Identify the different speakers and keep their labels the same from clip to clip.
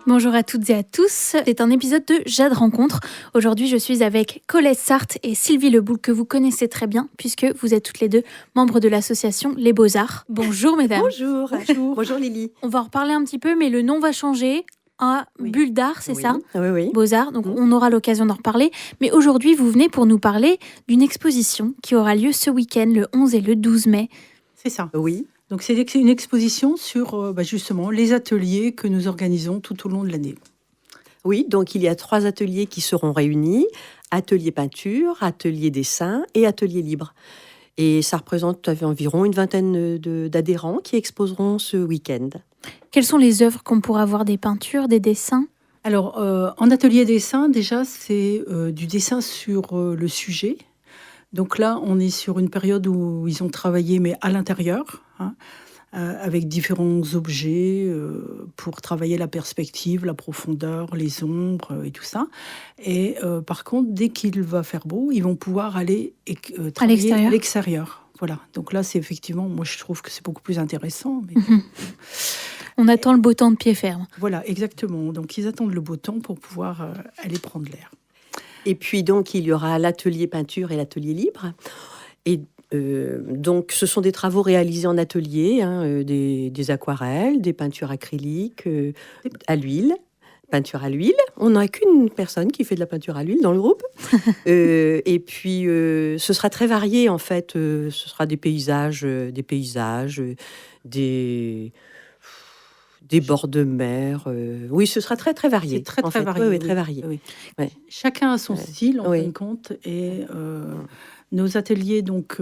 Speaker 1: Bonjour à toutes et à tous, c'est un épisode de Jade Rencontre. Aujourd'hui, je suis avec Colette Sarthe et Sylvie Leboul, que vous connaissez très bien, puisque vous êtes toutes les deux membres de l'association Les Beaux-Arts. Bonjour mesdames.
Speaker 2: Bonjour. Bonjour Lily.
Speaker 1: On va en reparler un petit peu, mais le nom va changer à Bulle d'Art, c'est ça ?
Speaker 2: Oui.
Speaker 1: Beaux-Arts, donc on aura l'occasion d'en reparler. Mais aujourd'hui, vous venez pour nous parler d'une exposition qui aura lieu ce week-end, le 11 et le 12 mai.
Speaker 3: C'est ça.
Speaker 2: Oui.
Speaker 3: Donc c'est une exposition sur justement les ateliers que nous organisons tout au long de l'année.
Speaker 2: Oui, donc il y a 3 ateliers qui seront réunis, atelier peinture, atelier dessin et atelier libre. Et ça représente environ une vingtaine d'adhérents qui exposeront ce week-end.
Speaker 1: Quelles sont les œuvres qu'on pourra voir, des peintures, des dessins ?
Speaker 3: Alors en atelier dessin, déjà c'est du dessin sur le sujet. Donc là, on est sur une période où ils ont travaillé, mais à l'intérieur, avec différents objets pour travailler la perspective, la profondeur, les ombres et tout ça. Et par contre, dès qu'il va faire beau, ils vont pouvoir aller travailler à l'extérieur. Voilà. Donc là, c'est effectivement, moi je trouve que c'est beaucoup plus intéressant. Mais...
Speaker 1: On attend le beau temps de pied ferme.
Speaker 3: Voilà, exactement. Donc ils attendent le beau temps pour pouvoir aller prendre l'air.
Speaker 2: Et puis donc il y aura l'atelier peinture et l'atelier libre. Et donc ce sont des travaux réalisés en atelier, des aquarelles, des peintures acryliques, à l'huile. Peinture à l'huile. On n'a qu'une personne qui fait de la peinture à l'huile dans le groupe. Et puis ce sera très varié en fait. Ce sera des paysages, des bords de mer. Oui, ce sera très, très varié.
Speaker 3: C'est très, très varié.
Speaker 2: Oui, très varié.
Speaker 3: Oui. Ouais. Chacun a son style, en fin de compte. Et nos ateliers, donc,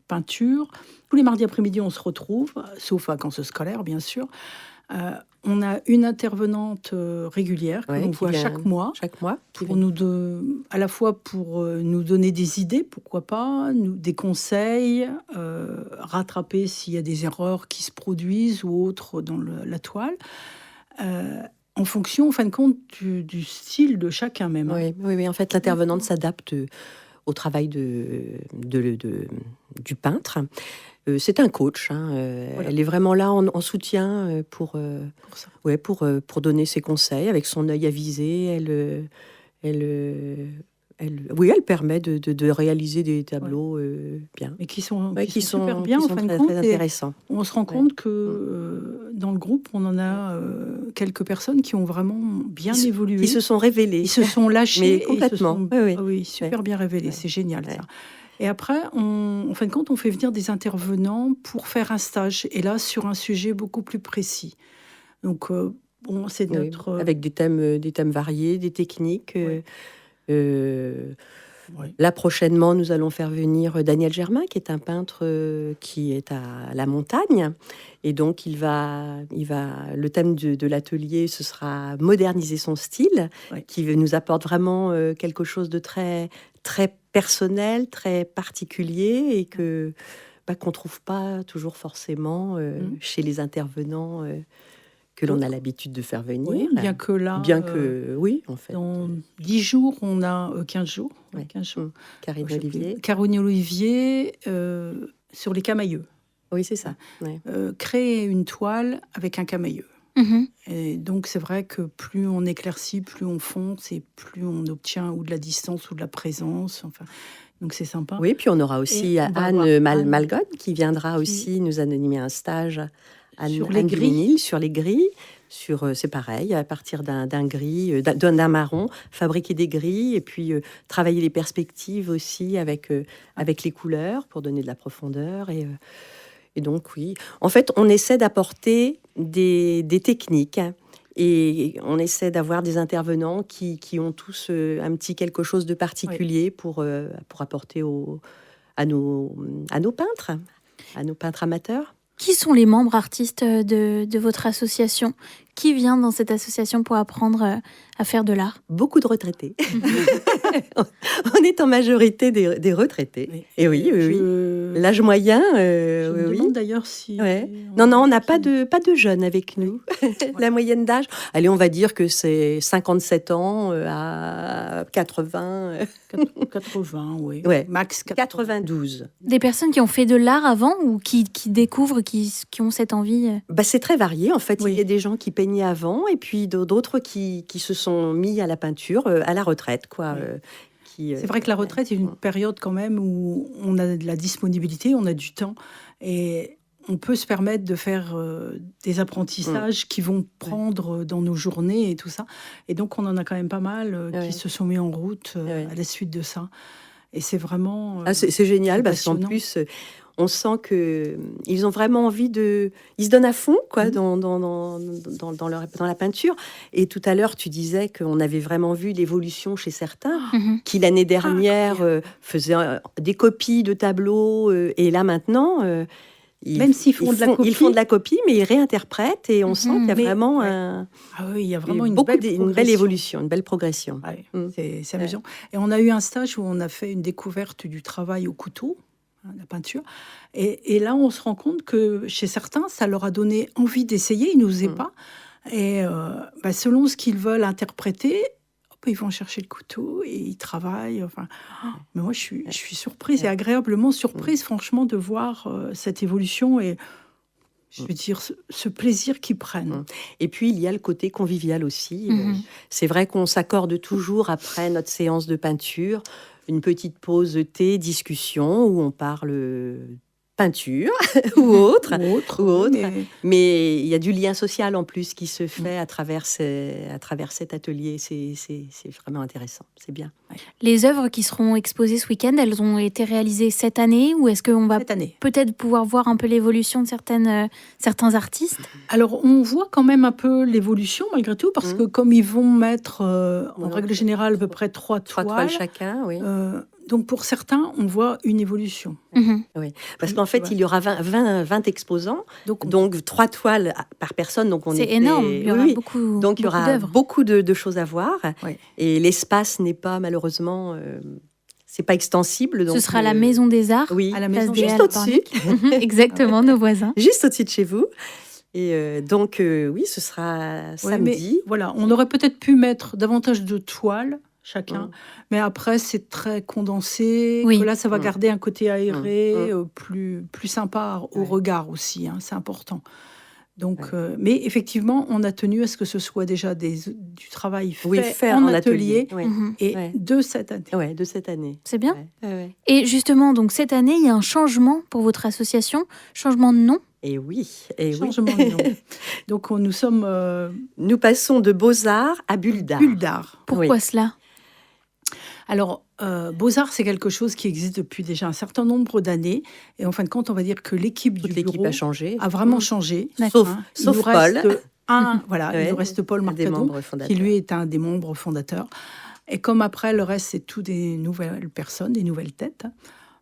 Speaker 3: peinture, tous les mardis après-midi, on se retrouve, sauf vacances scolaires, bien sûr. On a une intervenante régulière que l'on voit chaque mois. Pour à la fois pour nous donner des idées, pourquoi pas, des conseils, rattraper s'il y a des erreurs qui se produisent ou autres dans la toile, en fonction, en fin de compte, du style de chacun même.
Speaker 2: Oui, en fait, l'intervenante s'adapte au travail du peintre. C'est un coach. Voilà. Elle est vraiment là en soutien pour donner ses conseils avec son œil avisé. Elle permet de réaliser des tableaux bien.
Speaker 3: Mais qui sont super bien, en fin de compte.
Speaker 2: Très intéressants.
Speaker 3: On se rend compte que dans le groupe, on en a quelques personnes qui ont vraiment bien évolué.
Speaker 2: Qui se sont révélées.
Speaker 3: Ils se sont lâchés.
Speaker 2: Mais complètement.
Speaker 3: Super bien révélés. C'est génial, ça. Et après, en fin de compte, on fait venir des intervenants pour faire un stage. Et là, sur un sujet beaucoup plus précis. Donc, c'est notre...
Speaker 2: avec des thèmes variés, des techniques. Là, prochainement, nous allons faire venir Daniel Germain, qui est un peintre qui est à la montagne. Et donc, le thème de l'atelier, ce sera moderniser son style, qui nous apporte vraiment quelque chose de très, très personnel, très particulier et qu'on trouve pas toujours forcément chez les intervenants que l'on a l'habitude de faire venir.
Speaker 3: Oui, bien que là...
Speaker 2: oui, en fait.
Speaker 3: Dans 10 jours, on a 15 jours. 15 jours.
Speaker 2: Caroline
Speaker 3: Olivier sur les camailleux.
Speaker 2: Oui, c'est ça.
Speaker 3: Créer une toile avec un camailleux. Et donc, c'est vrai que plus on éclaircit, plus on fonce et plus on obtient ou de la distance ou de la présence. Enfin, donc, c'est sympa.
Speaker 2: Oui, puis on aura aussi Anne Malgone qui viendra aussi nous animer un stage sur les grilles. C'est pareil, à partir d'un gris, d'un marron, fabriquer des grilles et puis travailler les perspectives aussi avec les couleurs pour donner de la profondeur. Et donc, oui. En fait, on essaie d'apporter des techniques et on essaie d'avoir des intervenants qui ont tous un petit quelque chose de particulier pour apporter à nos peintres amateurs.
Speaker 1: Qui sont les membres artistes de votre association ? Qui vient dans cette association pour apprendre à faire de l'art ?
Speaker 2: Beaucoup de retraités. On est en majorité des retraités. Oui. Et oui. L'âge moyen.
Speaker 3: Je me demande d'ailleurs si.
Speaker 2: Non, on n'a pas de jeunes avec nous. La moyenne d'âge, allez, on va dire que c'est 57 ans à 80.
Speaker 3: 80, oui.
Speaker 2: Max 92.
Speaker 1: Des personnes qui ont fait de l'art avant ou qui découvrent, qui ont cette envie
Speaker 2: C'est très varié. En fait, il y a des gens qui peignent baigné avant, et puis d'autres qui se sont mis à la peinture à la retraite, quoi.
Speaker 3: C'est vrai que la retraite est une période quand même où on a de la disponibilité, on a du temps, et on peut se permettre de faire des apprentissages qui vont prendre dans nos journées et tout ça. Et donc, on en a quand même pas mal qui se sont mis en route à la suite de ça. Et c'est vraiment...
Speaker 2: c'est génial, parce qu'en plus, on sent qu'ils ont vraiment envie de... Ils se donnent à fond, quoi, dans la peinture. Et tout à l'heure, tu disais qu'on avait vraiment vu l'évolution chez certains, qui l'année dernière faisaient des copies de tableaux, et là, maintenant...
Speaker 3: Même s'ils font
Speaker 2: ils font de la copie, mais ils réinterprètent, et on sent qu'il y a vraiment
Speaker 3: il y a vraiment
Speaker 2: une belle évolution, une belle progression.
Speaker 3: C'est amusant. Et on a eu un stage où on a fait une découverte du travail au couteau, la peinture. Et là, on se rend compte que chez certains, ça leur a donné envie d'essayer. Ils n'osaient pas. Et selon ce qu'ils veulent interpréter, ils vont chercher le couteau et ils travaillent. Mais moi, je suis surprise et agréablement surprise, franchement, de voir cette évolution et, je veux dire, ce plaisir qu'ils prennent.
Speaker 2: Et puis, il y a le côté convivial aussi. C'est vrai qu'on s'accorde toujours, après notre séance de peinture, une petite pause de thé, discussion, où on parle peinture ou autre. Mais il y a du lien social en plus qui se fait à travers cet atelier. C'est vraiment intéressant, c'est bien.
Speaker 1: Les œuvres qui seront exposées ce week-end, elles ont été réalisées cette année, ou est-ce qu'on va peut-être pouvoir voir un peu l'évolution de certains artistes?
Speaker 3: Alors, on voit quand même un peu l'évolution malgré tout, parce que comme ils vont mettre en règle générale à peu près 3 toiles
Speaker 2: chacun, oui.
Speaker 3: Donc, pour certains, on voit une évolution.
Speaker 2: Oui, parce qu'en fait, il y aura 20 exposants, donc 3 toiles par personne.
Speaker 1: C'est énorme, il y aura beaucoup
Speaker 2: donc il y aura beaucoup de choses à voir. Et l'espace n'est pas, malheureusement, c'est pas extensible. Donc,
Speaker 1: ce sera la Maison des Arts,
Speaker 3: à la maison
Speaker 2: juste au-dessus.
Speaker 1: Exactement, nos voisins.
Speaker 2: Juste au-dessus de chez vous. Et donc, oui, ce sera samedi.
Speaker 3: Mais, voilà, on aurait peut-être pu mettre davantage de toiles chacun, mais après c'est très condensé, que là ça va garder un côté aéré, plus sympa au regard aussi, c'est important. Donc, mais effectivement, on a tenu à ce que ce soit déjà du travail fait en atelier, et de cette année.
Speaker 2: Oui, de cette année.
Speaker 1: C'est bien. Et justement, donc cette année, il y a un changement pour votre association, changement de nom.
Speaker 2: Et oui.
Speaker 3: Changement de nom. Donc
Speaker 2: nous passons de Beaux-Arts à Bulldart.
Speaker 1: Pourquoi cela?
Speaker 3: Alors, Beaux-Arts, c'est quelque chose qui existe depuis déjà un certain nombre d'années. Et en fin de compte, on va dire que l'équipe du bureau a vraiment changé.
Speaker 2: Sauf Paul.
Speaker 3: Il nous reste Paul Marcadon, qui lui est un des membres fondateurs. Et comme après, le reste, c'est tout des nouvelles personnes, des nouvelles têtes.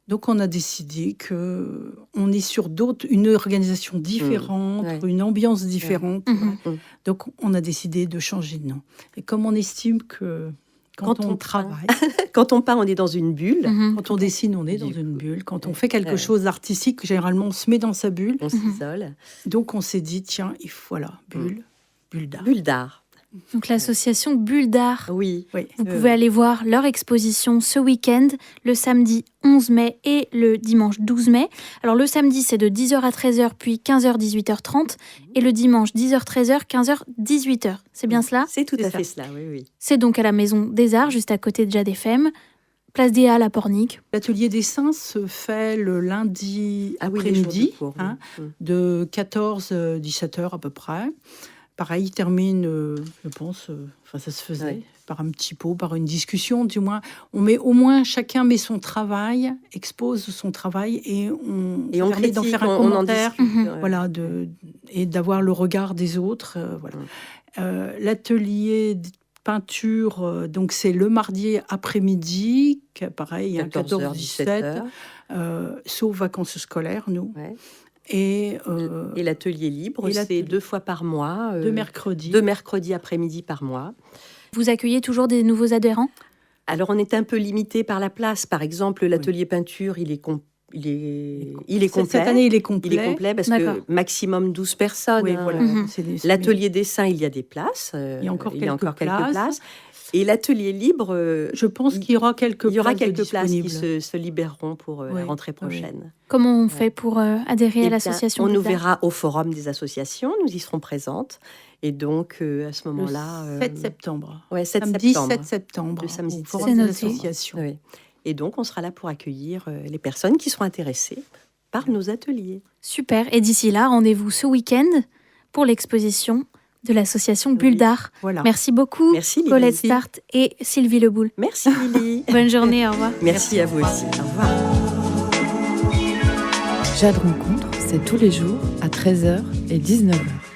Speaker 3: Donc, on a décidé qu'on est sur une organisation différente, une ambiance différente. Donc, on a décidé de changer de nom. Et comme on estime que quand on travaille,
Speaker 2: quand on part, on est dans une bulle.
Speaker 3: Quand on dessine, on est dans une bulle. Quand on fait quelque chose d'artistique, généralement, on se met dans sa bulle.
Speaker 2: On s'isole.
Speaker 3: Donc, on s'est dit, tiens, bulle d'art.
Speaker 2: Bulle d'art.
Speaker 1: Donc l'association Bulle d'Art.
Speaker 2: Oui.
Speaker 1: Vous pouvez aller voir leur exposition ce week-end, le samedi 11 mai et le dimanche 12 mai. Alors le samedi, c'est de 10h à 13h, puis 15h, 18h30. Et le dimanche, 10h, 13h, 15h, 18h. C'est bien cela?
Speaker 2: C'est tout à fait cela, oui.
Speaker 1: C'est donc à la Maison des Arts, juste à côté de Jade FM. Place des Halles à Pornic.
Speaker 3: L'atelier dessin se fait le lundi après-midi, de 14-17h à peu près. Pareil, il termine, je pense, ça se faisait, par un petit pot, par une discussion, du moins. Chacun met son travail, expose son travail, et on permet d'en faire un commentaire, et d'avoir le regard des autres. L'atelier de peinture, donc c'est le mardi après-midi, pareil, 14-17, sauf vacances scolaires, nous. Et
Speaker 2: l'atelier libre, c'est 2 fois par mois.
Speaker 3: 2 mercredis.
Speaker 2: 2 mercredis après-midi par mois.
Speaker 1: Vous accueillez toujours des nouveaux adhérents?
Speaker 2: Alors, on est un peu limité par la place. Par exemple, l'atelier peinture, il est complet.
Speaker 3: Cette année, il est complet.
Speaker 2: Il est complet parce que maximum 12 personnes.
Speaker 3: Oui, voilà.
Speaker 2: L'atelier dessin, il y a des places.
Speaker 3: Il y a encore quelques places.
Speaker 2: Et l'atelier libre,
Speaker 3: je pense qu'il y aura quelques
Speaker 2: places qui se libéreront pour la rentrée prochaine.
Speaker 1: Oui. Comment on fait pour adhérer à l'association?
Speaker 2: On nous verra au forum des associations, nous y serons présentes. Et donc, à ce moment-là...
Speaker 3: Le 7 septembre.
Speaker 2: Oui, 7
Speaker 3: samedi
Speaker 2: septembre.
Speaker 3: 7 septembre,
Speaker 2: le samedi
Speaker 3: au forum des associations.
Speaker 2: Oui. Et donc, on sera là pour accueillir les personnes qui seront intéressées par nos ateliers.
Speaker 1: Super. Et d'ici là, rendez-vous ce week-end pour l'exposition de l'association Bulle d'Art.
Speaker 3: Voilà.
Speaker 1: Merci beaucoup, Colette Start et Sylvie Leboul.
Speaker 2: Merci Lily.
Speaker 1: Bonne journée, au revoir.
Speaker 2: Merci à vous aussi. Au revoir.
Speaker 4: Jade Rencontre, c'est tous les jours à 13h et 19h.